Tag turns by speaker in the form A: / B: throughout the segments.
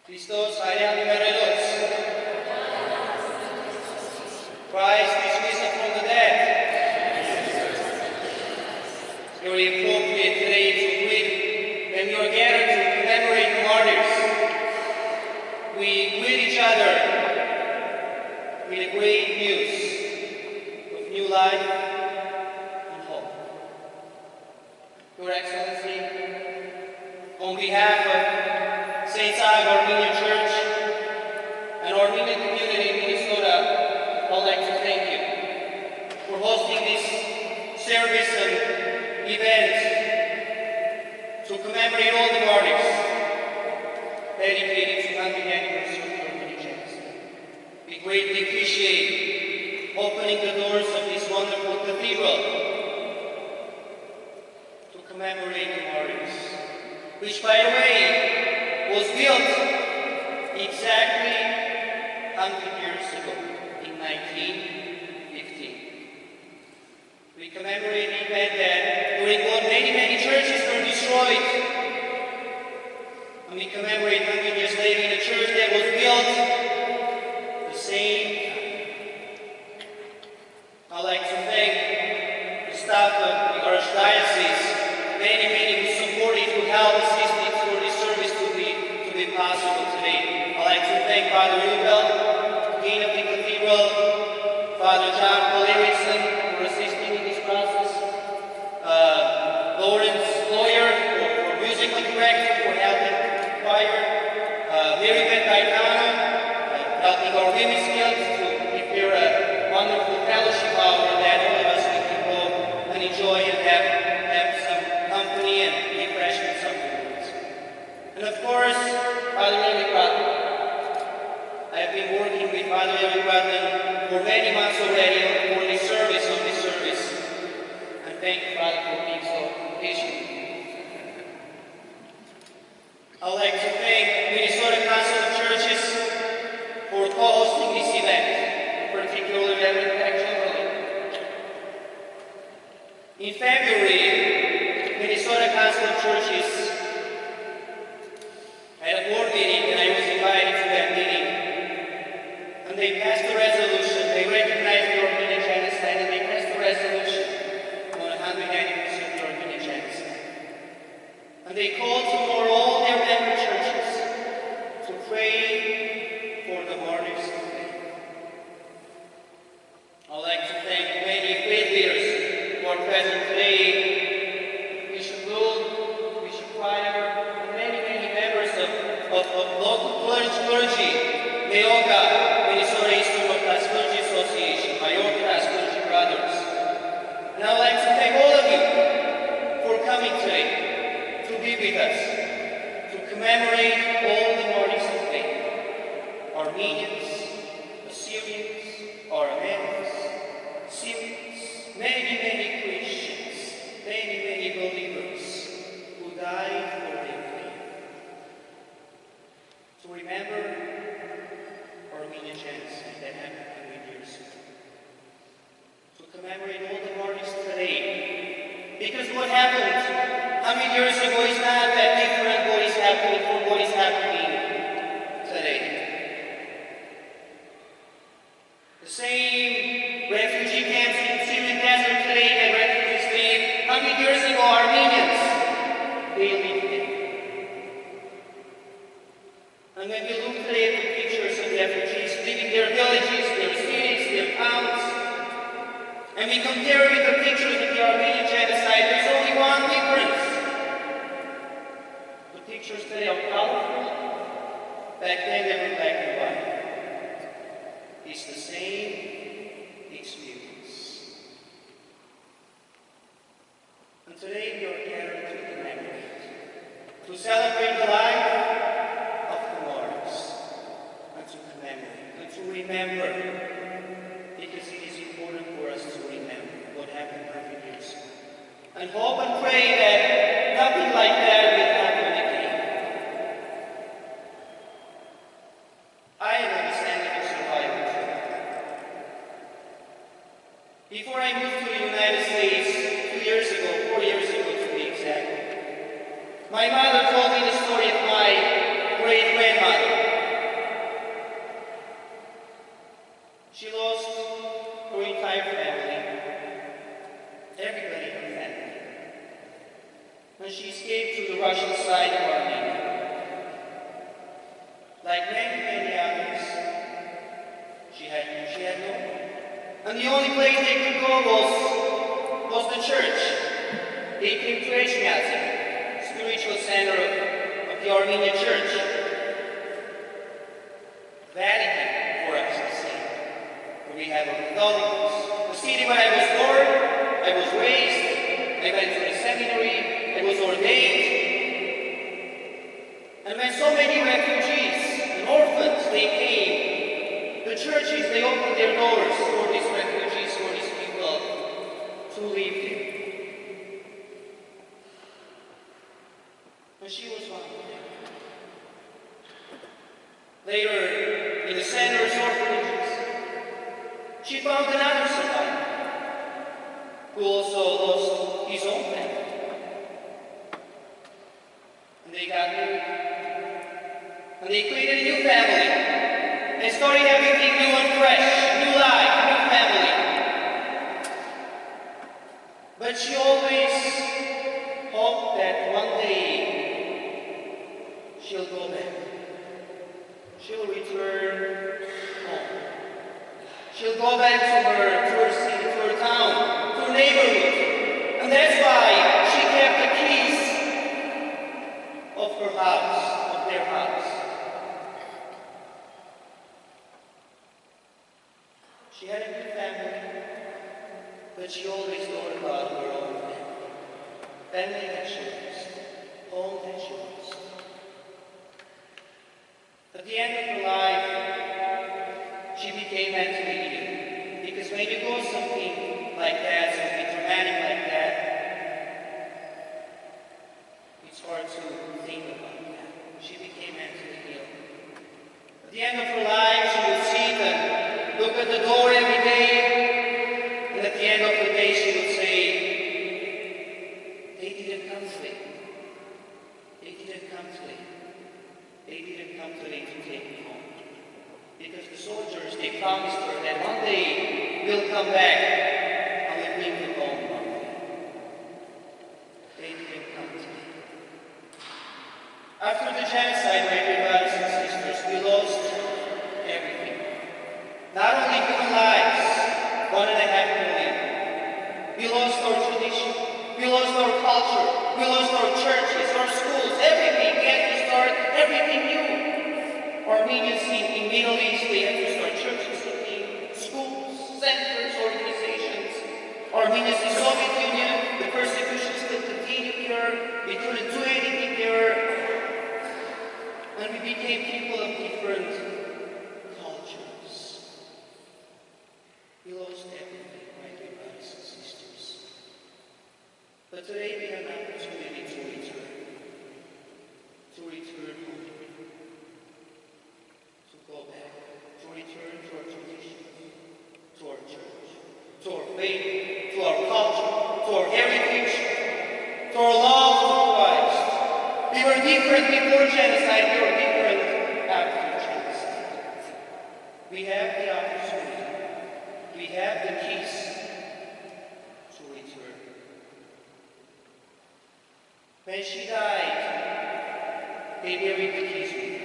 A: Christos hayat merelos. Christ is risen from the dead. It's very appropriate today to greet when we are gathered to commemorate the martyrs. We greet each other with the great news of new life and hope. Your Excellency, on behalf of St. Armenian Church and Armenian community in Minnesota, I'd like to thank you for hosting this service and event to commemorate all the martyrs dedicated to 100th anniversary of Armenian genocide. We greatly appreciate opening the doors of this wonderful cathedral to commemorate the martyrs, which, by the way, was built exactly 100 years ago, in 1915. We commemorate the event that during what many churches were destroyed. And we commemorate 100 years later in a church that was built the same time. I'd like to thank the staff of the Archdiocese, many who supported, who helped, assisted for this service to be possible today. I'd like to thank Father Rubel, Dean of the Cathedral, Father John Paul Erickson for assisting in this process, Lawrence Lawyer for musical director for helping the choir, Mary Beth Gaetano, helping our women's guild to prepare a wonderful fellowship hour that all of us can go and enjoy and have some company and refreshments afterwards. And of course, Father Eric Bradley. I have been working with Father Eric Bradley for many months already for this service, and thank you, Father, for being so patient. I'd like to thank Minnesota Council of Churches for co-hosting this event, particularly Reverend Peck Chamberlain. In February, Minnesota Council of Churches had a board meeting, and I was invited to that meeting. And they passed a resolution. They recognized the Armenian genocide, and they passed a resolution on 100th anniversary of the Armenian genocide. And they called for all their member churches to pray for the martyrs of faith. I'd like to thank many faith leaders who are present today, Bishop Gould, Bishop Pryor, and many members of local clergy, Meoga, Minnesota Eastern Orthodox Clergy Association, my Orthodox clergy brothers. And I would like to thank all of you for coming today to be with us, to commemorate all the martyrs of faith, Armenians, Assyrians, Armenians, Syrians, many Christians, many believers who died for their faith. To remember Armenian genocide that happened 100 years ago. To commemorate all the martyrs today. Because what happened 100 years ago is not that different what is happening from what is happening today. The same refugee camps in Syrian desert today that refugees live 100 years ago, Armenians, they live there. And when we look today at the pictures of refugees leaving their villages, their cities, their towns, and we compare with the pictures of the Armenian genocide, there's only one difference. The pictures today are colorful. Back then they were black and white. It's the same experience. And today we are gathered to commemorate, to celebrate the life of the martyrs, and to commemorate, and to remember, because it is important for us to remember what happened 100 years ago. And hope and pray that nothing like that will happen again. I am a descendant of survivors. Before I moved to the United States 4 years ago to be exact, my mother told me the story of my great-grandmother. when she escaped to the Russian side of Armenia. Like many, many others, she had no home. And the only place they could go was the church. They came to Ecumenical, spiritual center of the Armenian church. Vatican, for us to see. We have a Catholicos. The city where I was born, I was raised, I went to the seminary, I was ordained. And when so many refugees and orphans, they came, the churches, they opened their doors for these refugees, for these people to live here. And she was one of them. Later, in the center's orphanages, she found another survivor who also lost his own family. And they got married. And they created a new family. They started everything new and fresh, new life, new family. But she always hoped that one day she'll go back. She'll return home. She'll go back to her city, to her town, to her neighborhood. And that's why she kept the keys of her house, of their house. She had a good family, but she always thought about her own family. Family that she lost, home that she lost. At the end of her life, she became mentally ill. Because when you go something like that, something dramatic like that, it's hard to think about that. She became mentally ill. At the end of her life, she would sit and look at the door every day, and at the end of the day, she would say, they didn't come today. They didn't come today. They didn't come today to take me home. Because the soldiers, they promised her that one day we'll come back and we'll bring you home one day. They didn't come today. After the genocide, my dear brothers and sisters, we lost everything. Not only human lives, 1.5 million. We lost our tradition. We lost our culture. We lost our churches, our schools, everything. We had to start everything new. Armenians in Middle East, they had to start churches again, schools, centers, organizations. Armenians in Soviet Union, the persecution still continued here. We couldn't do anything there. And we became people of different cultures. We lost everything, my dear brothers and sisters. But today we have an opportunity to return home. Go back, to return to our traditions, to our church, to our faith, to our culture, to our heritage, to our love for Christ. We were different before genocide, we were different after genocide. We have the opportunity, we have the keys to return. When she died, they buried the keys with her.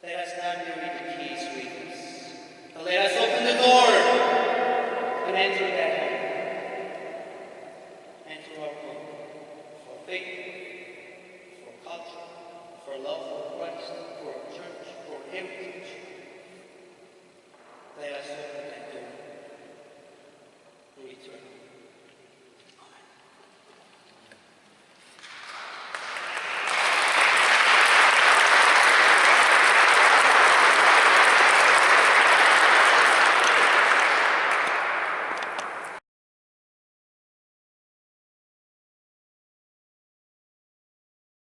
A: Let us now bury the keys with us. And let us open the door and enter that home. Enter our home for faith, for culture, for love for Christ, for our church, for heritage,